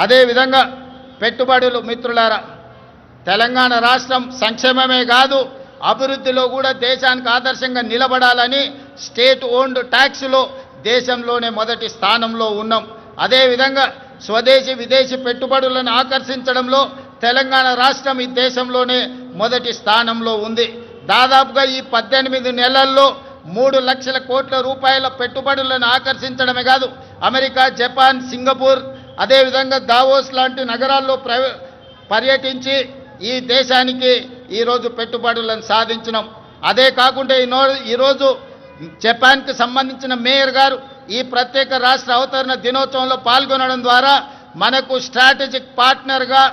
అదేవిధంగా పెట్టుబడులు మిత్రులారా, తెలంగాణ రాష్ట్రం సంక్షేమమే కాదు అభివృద్ధిలో కూడా దేశానికి ఆదర్శంగా నిలబడాలని స్టేట్ ఓన్డ్ ట్యాక్స్లో దేశంలోనే మొదటి స్థానంలో ఉన్నాం. అదేవిధంగా స్వదేశీ విదేశీ పెట్టుబడులను ఆకర్షించడంలో తెలంగాణ రాష్ట్రం ఈ దేశంలోనే మొదటి స్థానంలో ఉంది. దాదాపుగా ఈ 18 నెలల్లో 3 లక్షల కోట్ల రూపాయల పెట్టుబడులను ఆకర్షించడమే కాదు అమెరికా, జపాన్, సింగపూర్, అదేవిధంగా దావోస్ లాంటి నగరాల్లో పర్యటించి ఈ దేశానికి ఈరోజు పెట్టుబడులను సాధించినాం. అదే కాకుండా ఈరోజు జపాన్కి సంబంధించిన మేయర్ గారు ఈ ప్రత్యేక రాష్ట్ర అవతరణ దినోత్సవంలో పాల్గొనడం ద్వారా మనకు స్ట్రాటజిక్ పార్ట్నర్గా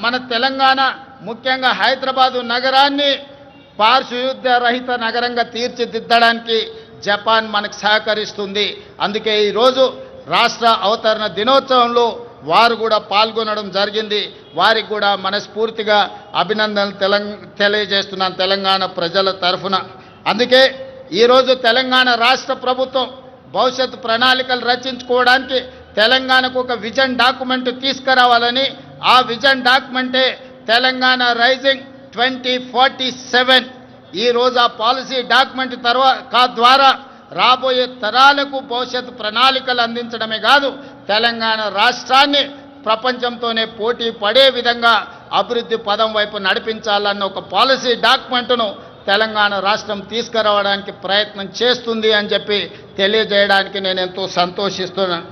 మన తెలంగాణ, ముఖ్యంగా హైదరాబాదు నగరాన్ని పారిశుద్ధ్య రహిత నగరంగా తీర్చిదిద్దడానికి జపాన్ మనకు సహకరిస్తుంది. అందుకే ఈరోజు రాష్ట్ర అవతరణ దినోత్సవంలో వారు కూడా పాల్గొనడం జరిగింది. వారికి కూడా మనస్ఫూర్తిగా అభినందనలు తెలియజేస్తున్నాను తెలంగాణ ప్రజల తరఫున. అందుకే ఈరోజు తెలంగాణ రాష్ట్ర ప్రభుత్వం భవిష్యత్తు ప్రణాళికలు రచించుకోవడానికి తెలంగాణకు ఒక విజన్ డాక్యుమెంట్ తీసుకురావాలని, ఆ విజన్ డాక్యుమెంటే తెలంగాణ రైజింగ్ 2047. ఈరోజు ఆ పాలసీ డాక్యుమెంట్ ద్వారా రాబోయే తరాలకు భవిష్యత్తు ప్రణాళికలు అందించడమే కాదు తెలంగాణ రాష్ట్రాన్ని ప్రపంచంతోనే పోటీ పడే విధంగా అభివృద్ధి పదం వైపు నడిపించాలన్న ఒక పాలసీ డాక్యుమెంట్ను తెలంగాణ రాష్ట్రం తీసుకురావడానికి ప్రయత్నం చేస్తుంది అని చెప్పి తెలియజేయడానికి నేను ఎంతో సంతోషిస్తున్నాను.